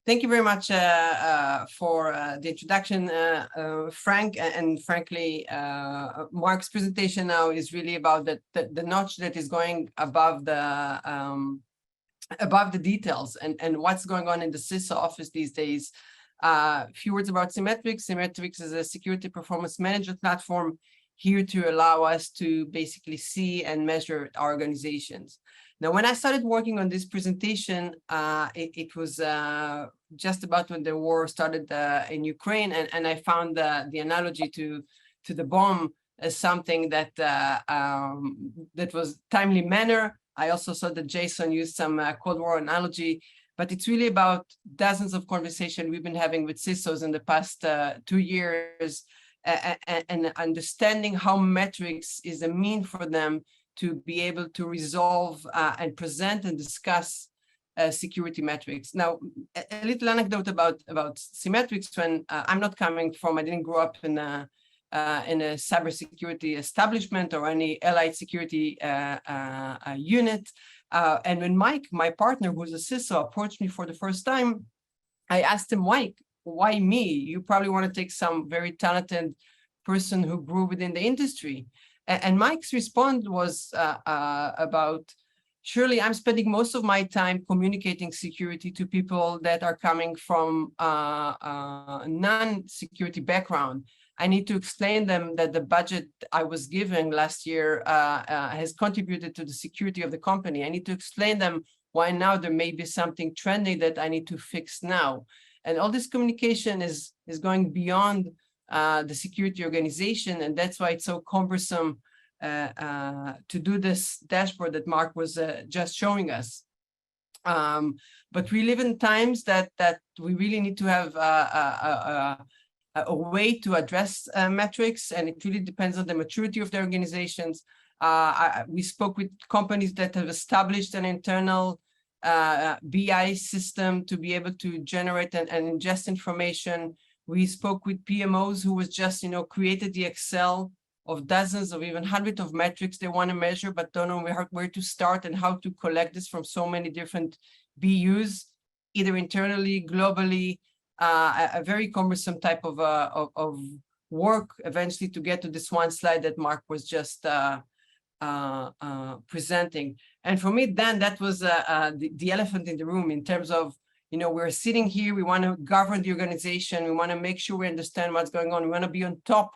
Thank you very much for the introduction, Frank. And frankly, Mark's presentation now is really about the notch that is going above the details and what's going on in the CISO office these days. A few words about Symmetrics. Symmetrics is a security performance management platform here to allow us to basically see and measure our organizations. Now, when I started working on this presentation, it was just about when the war started in Ukraine, and I found the analogy to the bomb as something that that was timely manner. I also saw that Jason used some Cold War analogy, but it's really about dozens of conversations we've been having with CISOs in the past 2 years, and understanding how metrics is a mean for them to be able to resolve and present and discuss security metrics. Now, a little anecdote about Symmetrics. When I'm not coming from, I didn't grow up in a cybersecurity establishment or any allied security unit. And when Mike, my partner, who's a CISO, approached me for the first time, I asked him, Mike, why me? You probably want to take some very talented person who grew within the industry. And Mike's response was about, Shirley, I'm spending most of my time communicating security to people that are coming from non-security background. I need to explain them that the budget I was given last year has contributed to the security of the company. I need to explain them why now there may be something trendy that I need to fix now. And all this communication is going beyond the security organization, and that's why it's so cumbersome to do this dashboard that Mark was just showing us. But we live in times that we really need to have a way to address metrics, and it really depends on the maturity of the organizations. We spoke with companies that have established an internal BI system to be able to generate and ingest information. We spoke with PMOs who was just, created the Excel of dozens of even hundreds of metrics they want to measure, but don't know where to start and how to collect this from so many different BUs, either internally, globally, a very cumbersome type of work eventually to get to this one slide that Mark was just presenting. And for me, then that was the elephant in the room in terms of, we're sitting here, we want to govern the organization, we want to make sure we understand what's going on, we want to be on top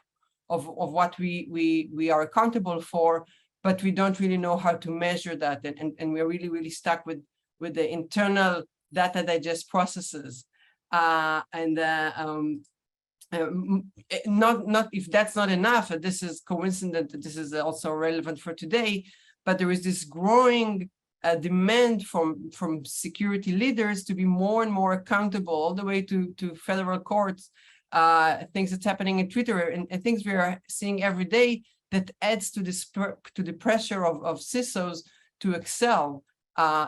of what we are accountable for, but we don't really know how to measure that, and we're really stuck with the internal data digest processes. Not if that's not enough, this is coincident that this is also relevant for today, but there is this growing demand from security leaders to be more and more accountable, all the way to federal courts, things that's happening in Twitter, and things we are seeing every day that adds to this to the pressure of CISOs to excel.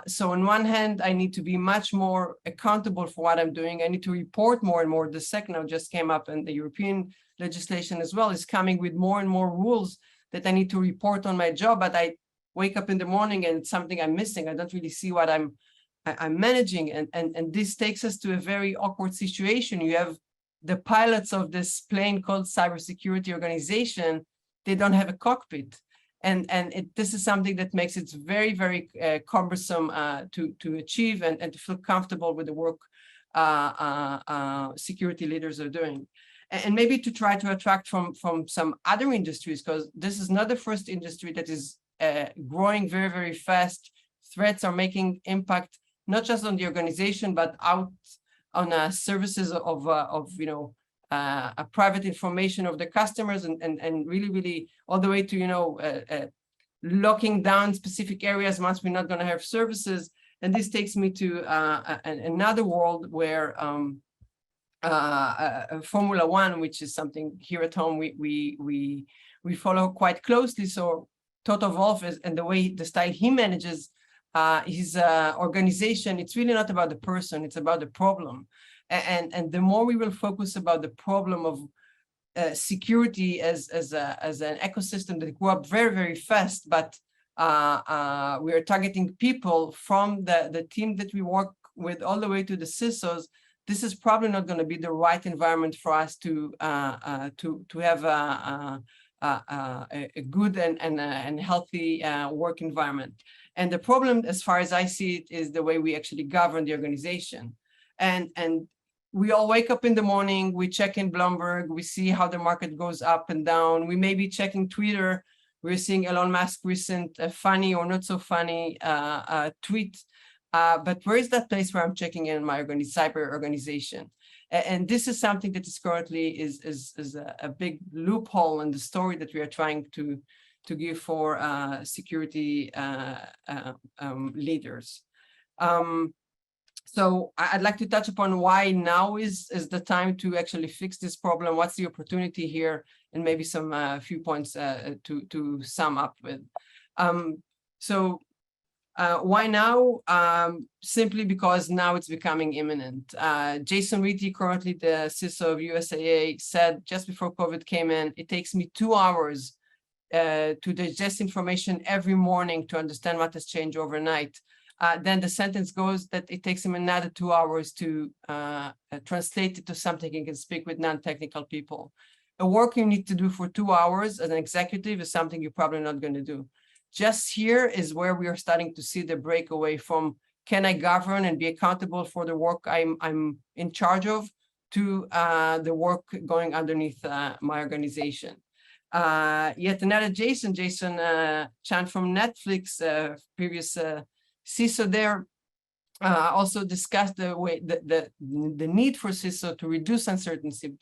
So on one hand, I need to be much more accountable for what I'm doing. I need to report more and more. The second just came up, and the European legislation as well is coming with more and more rules that I need to report on my job, but I wake up in the morning and it's something I'm missing. I don't really see what I'm managing. And this takes us to a very awkward situation. You have the pilots of this plane called cybersecurity organization. They don't have a cockpit. And this is something that makes it very cumbersome to achieve and to feel comfortable with the work security leaders are doing. And maybe to try to attract from some other industries, because this is not the first industry that is growing very fast. Threats are making impact not just on the organization, but out on services of private information of the customers, and really all the way to locking down specific areas once we're not going to have services. And this takes me to another world where Formula One, which is something here at home we follow quite closely. So Toto Wolff and the way the style he manages his organization, it's really not about the person, it's about the problem. And the more we will focus about the problem of security as an ecosystem that grew up very fast, but we are targeting people from the team that we work with all the way to the CISOs, this is probably not going to be the right environment for us to have a good and healthy work environment. And the problem, as far as I see it, is the way we actually govern the organization. And we all wake up in the morning, we check in Bloomberg, we see how the market goes up and down. We may be checking Twitter. We're seeing Elon Musk recent funny or not so funny tweet. But where is that place where I'm checking in my cyber organization? And this is something that is currently is a big loophole in the story that we are trying to give for security leaders. So I'd like to touch upon why now is the time to actually fix this problem. What's the opportunity here? And maybe some few points to sum up with. Why now? Simply because now it's becoming imminent. Jason Reedy, currently the CISO of USAA, said just before COVID came in, it takes me 2 hours to digest information every morning to understand what has changed overnight. Then the sentence goes that it takes him another 2 hours to translate it to something he can speak with non-technical people. A work you need to do for 2 hours as an executive is something you're probably not going to do. Just here is where we are starting to see the breakaway from can I govern and be accountable for the work I'm in charge of to the work going underneath my organization. Yet another Jason Chan from Netflix, previous CISO there, also discussed the way the need for CISO to reduce uncertainty.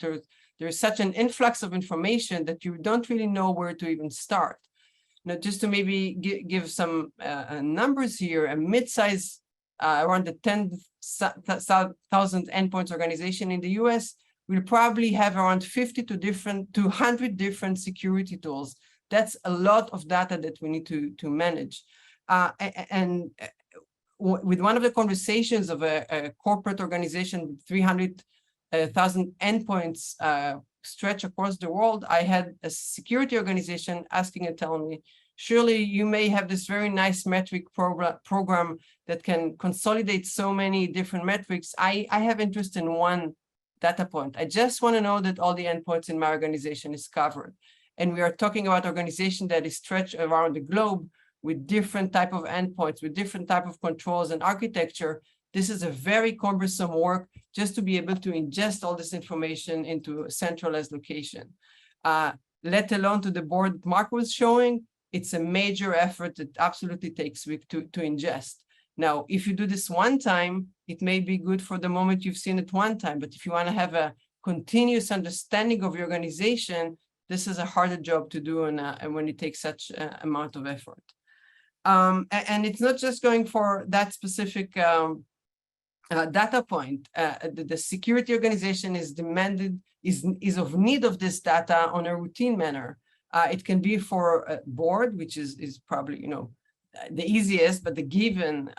There's such an influx of information that you don't really know where to even start. Now, just to maybe give some numbers here, a mid-size, around the 10,000 endpoints organization in the US will probably have around 50 to 100 different security tools. That's a lot of data that we need to manage. With one of the conversations of a corporate organization with 300,000 endpoints stretch across the world, I had a security organization asking and telling me, Shirley, you may have this very nice metric program that can consolidate so many different metrics. I have interest in one data point. I just want to know that all the endpoints in my organization is covered. And we are talking about organization that is stretched around the globe with different type of endpoints, with different type of controls and architecture. This is a very cumbersome work just to be able to ingest all this information into a centralized location. Let alone to the board Mark was showing, it's a major effort that absolutely takes weeks to ingest. Now, if you do this one time, it may be good for the moment you've seen it one time, but if you want to have a continuous understanding of your organization, this is a harder job to do and when it takes such amount of effort. And it's not just going for that specific data point. The security organization is of need of this data on a routine manner. It can be for a board, which is probably, you know, the easiest, but the given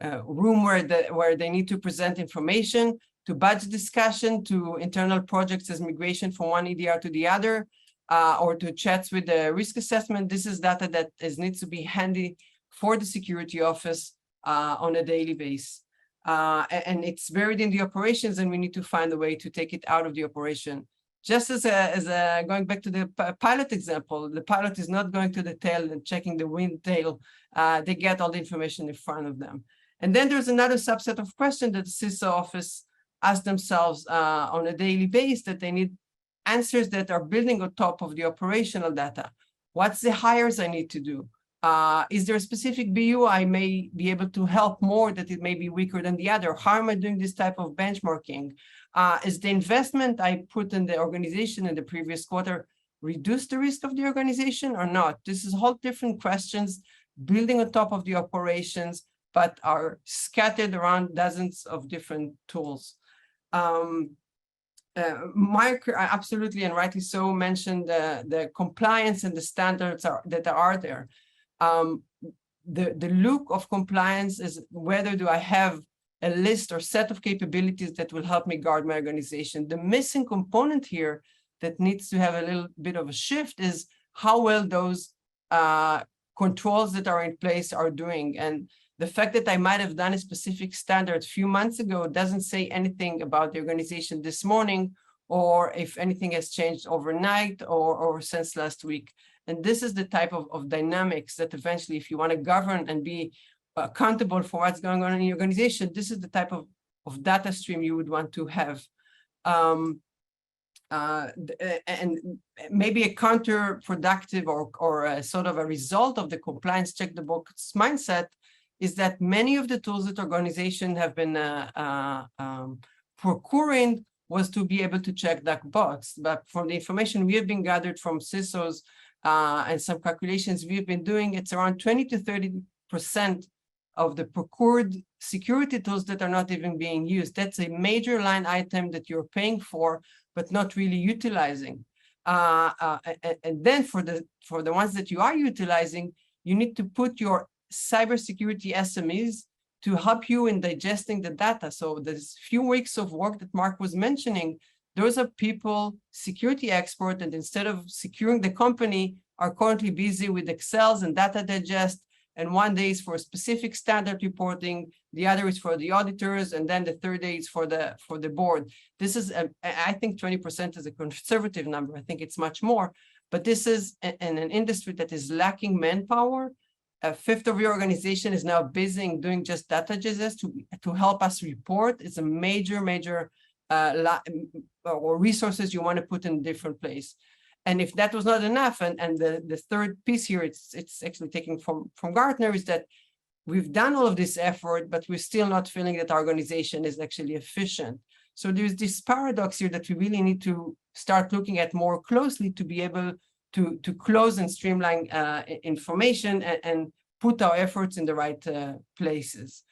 room where they need to present information, to budget discussion, to internal projects as migration from one EDR to the other, or to chats with the risk assessment. This is data that needs to be handy for the security office on a daily basis. And it's buried in the operations, and we need to find a way to take it out of the operation. Just as going back to the pilot example, the pilot is not going to the tail and checking the wind tail. They get all the information in front of them. And then there's another subset of questions that the CISO office asks themselves on a daily basis that they need answers that are building on top of the operational data. What's the hires I need to do? Is there a specific BU I may be able to help more that it may be weaker than the other? How am I doing this type of benchmarking? Is the investment I put in the organization in the previous quarter reduce the risk of the organization or not? This is whole different questions building on top of the operations, but are scattered around dozens of different tools. Mark absolutely and rightly so mentioned the compliance and the standards that are there. The look of compliance is whether do I have a list or set of capabilities that will help me guard my organization. The missing component here that needs to have a little bit of a shift is how well those controls that are in place are doing. And The fact that I might have done a specific standard a few months ago doesn't say anything about the organization this morning, or if anything has changed overnight or since last week. And this is the type of dynamics that eventually, if you want to govern and be accountable for what's going on in your organization, this is the type of data stream you would want to have. And maybe a counterproductive or a sort of a result of the compliance check the box mindset is that many of the tools that organizations have been procuring was to be able to check that box. But from the information we have been gathered from CISOs and some calculations we've been doing, it's around 20 to 30% of the procured security tools that are not even being used. That's a major line item that you're paying for, but not really utilizing. And then for the ones that you are utilizing, you need to put your cybersecurity SMEs to help you in digesting the data. So there's few weeks of work that Mark was mentioning. Those are people, security experts, and instead of securing the company, are currently busy with Excels and data digest. And one day is for specific standard reporting, the other is for the auditors, and then the third day is for the board. This is, I think 20% is a conservative number. I think it's much more, but this is in an industry that is lacking manpower. A fifth of your organization is now busy doing just data digest to help us report. It's a major or resources you want to put in a different place. And if that was not enough, and the third piece here, it's actually taken from Gartner, is that we've done all of this effort, but we're still not feeling that our organization is actually efficient. So there's this paradox here that we really need to start looking at more closely to be able to close and streamline information and put our efforts in the right places.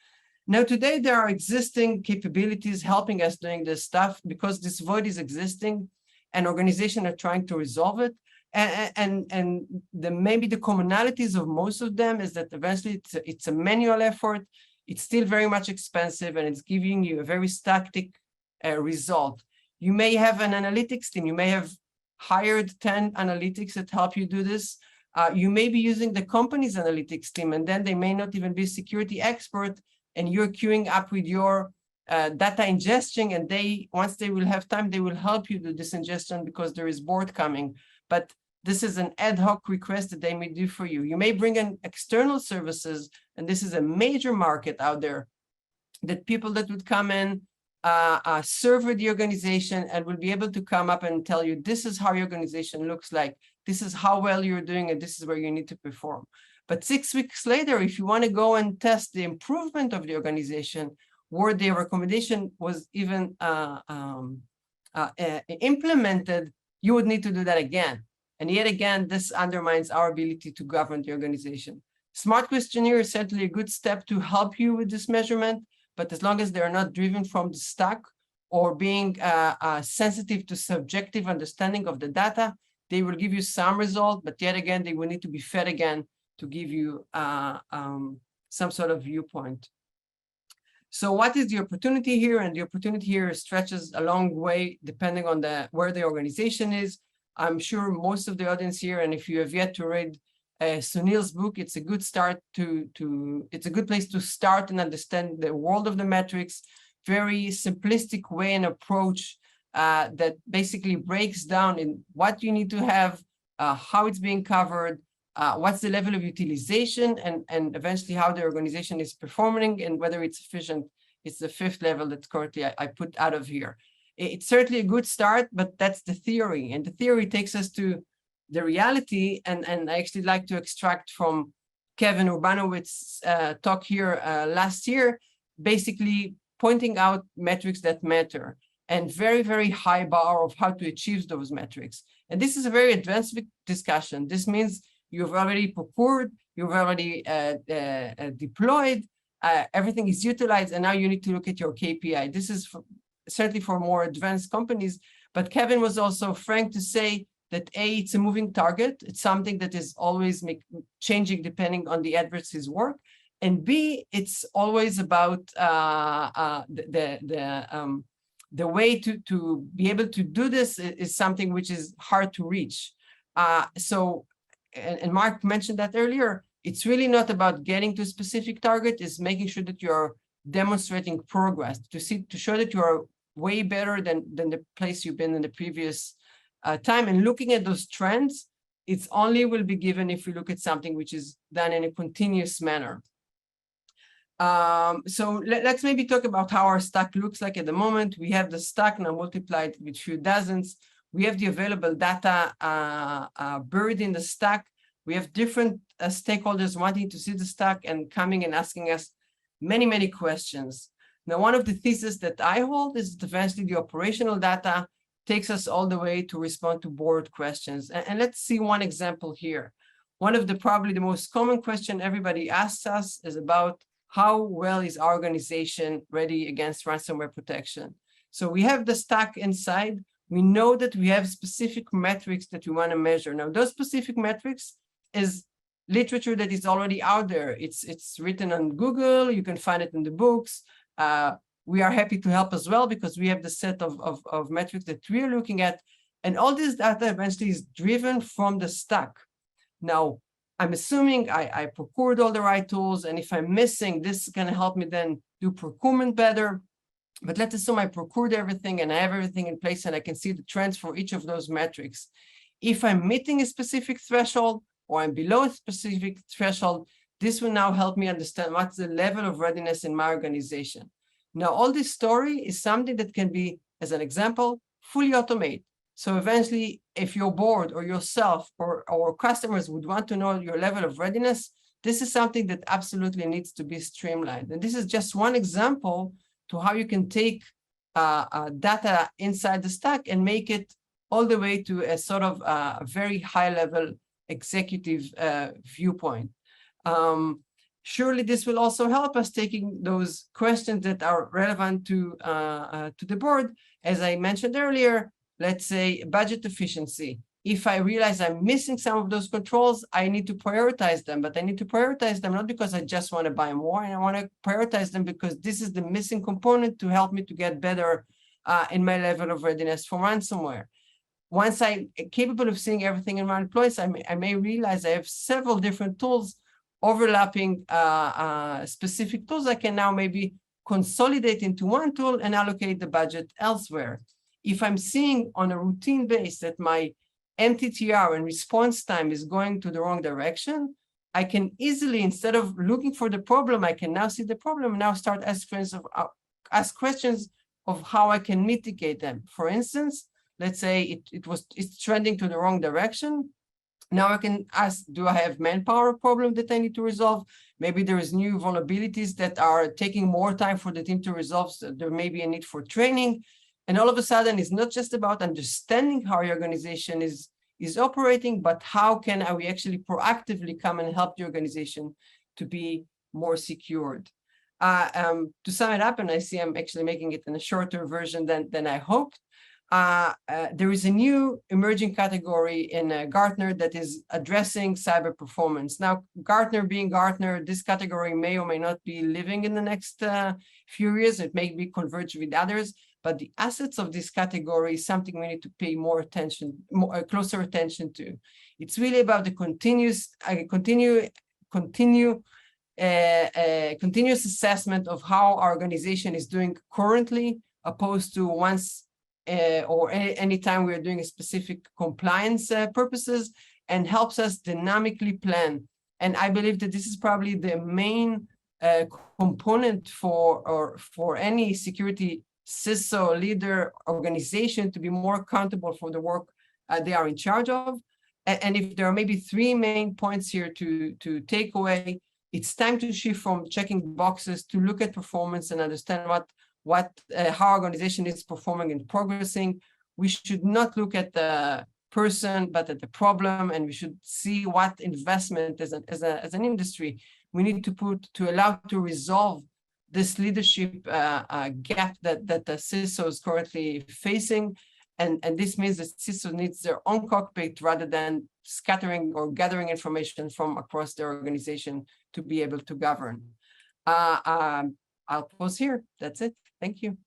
Now, today, there are existing capabilities helping us doing this stuff because this void is existing and organizations are trying to resolve it. And maybe the commonalities of most of them is that eventually it's a manual effort. It's still very much expensive, and it's giving you a very static result. You may have an analytics team. You may have hired 10 analytics that help you do this. You may be using the company's analytics team, and then they may not even be a security expert, and you're queuing up with your data ingestion, and once they will have time, they will help you do this ingestion because there is board coming. But this is an ad hoc request that they may do for you. You may bring in external services, and this is a major market out there, that people that would come in, serve with the organization and will be able to come up and tell you, this is how your organization looks like, this is how well you're doing, and this is where you need to perform. But 6 weeks later, if you want to go and test the improvement of the organization, where the recommendation was even implemented, you would need to do that again. And yet again, this undermines our ability to govern the organization. Smart questionnaire is certainly a good step to help you with this measurement, but as long as they're not driven from the stack or being sensitive to subjective understanding of the data, they will give you some result, but yet again, they will need to be fed again to give you some sort of viewpoint. So what is the opportunity here? And the opportunity here stretches a long way depending on where the organization is. I'm sure most of the audience here, and if you have yet to read Sunil's book, it's a good start it's a good place to start and understand the world of the metrics, very simplistic way and approach that basically breaks down in what you need to have, how it's being covered, what's the level of utilization, and eventually how the organization is performing and whether it's efficient. It's the fifth level that currently I put out of here. It's certainly a good start, but that's the theory. And the theory takes us to the reality. And I actually like to extract from Kevin Urbanowicz's talk here last year, basically pointing out metrics that matter and very, very high bar of how to achieve those metrics. And this is a very advanced discussion. This means you've already procured, you've already deployed, everything is utilized, and now you need to look at your KPI. This is certainly for more advanced companies, but Kevin was also frank to say that A, it's a moving target. It's something that is always changing depending on the adversary's work. And B, it's always about the way to be able to do this is something which is hard to reach. And Mark mentioned that earlier, It's really not about getting to a specific target, it's making sure that you're demonstrating progress, to show that you are way better than the place you've been in the previous time. And looking at those trends, it's only will be given if we look at something which is done in a continuous manner. So let's maybe talk about how our stack looks like at the moment. We have the stack now multiplied with few dozens. We have the available data buried in the stack. We have different stakeholders wanting to see the stack and coming and asking us many, many questions. Now, one of the theses that I hold is that eventually the operational data takes us all the way to respond to board questions. And let's see one example here. One of the probably the most common question everybody asks us is about how well is our organization ready against ransomware protection. So we have the stack inside. We know that we have specific metrics that we want to measure. Now, those specific metrics is literature that is already out there. It's written on Google. You can find it in the books. We are happy to help as well because we have the set of metrics that we are looking at. And all this data eventually is driven from the stack. Now, I'm assuming I procured all the right tools, and if I'm missing, this is going to help me then do procurement better. But let's assume I procured everything and I have everything in place and I can see the trends for each of those metrics. If I'm meeting a specific threshold or I'm below a specific threshold, this will now help me understand what's the level of readiness in my organization. Now, all this story is something that can be, as an example, fully automated. So eventually, if your board or yourself or customers would want to know your level of readiness, this is something that absolutely needs to be streamlined. And this is just one example to how you can take data inside the stack and make it all the way to a sort of a very high-level executive viewpoint. Surely this will also help us taking those questions that are relevant to the board. As I mentioned earlier, let's say budget efficiency. If I realize I'm missing some of those controls, I need to prioritize them, but I need to prioritize them not because I just want to buy more, and I want to prioritize them because this is the missing component to help me to get better in my level of readiness for ransomware. Once I'm capable of seeing everything in one place, I may realize I have several different tools overlapping specific tools. I can now maybe consolidate into one tool and allocate the budget elsewhere. If I'm seeing on a routine basis that my MTTR and response time is going to the wrong direction, I can easily, instead of looking for the problem, I can now see the problem and now start ask questions of how I can mitigate them. For instance, let's say it's trending to the wrong direction. Now I can ask, do I have manpower problem that I need to resolve? Maybe there is new vulnerabilities that are taking more time for the team to resolve. So there may be a need for training. And all of a sudden, it's not just about understanding how your organization is operating, but how can we actually proactively come and help the organization to be more secured. To sum it up, and I see I'm actually making it in a shorter version than I hoped, there is a new emerging category in Gartner that is addressing cyber performance. Now, Gartner being Gartner, this category may or may not be living in the next few years. It may be converged with others. But the assets of this category is something we need to pay more attention, closer attention to. It's really about the continuous assessment of how our organization is doing currently, opposed to once or any time we are doing a specific compliance purposes, and helps us dynamically plan. And I believe that this is probably the main component for any security CISO leader organization to be more accountable for the work they are in charge of. And if there are maybe three main points here to take away, it's time to shift from checking boxes to look at performance and understand how our organization is performing and progressing. We should not look at the person, but at the problem, and we should see what investment as an industry we need to put to allow to resolve this leadership gap that the CISO is currently facing. And this means that CISO needs their own cockpit rather than scattering or gathering information from across their organization to be able to govern. I'll pause here. That's it. Thank you.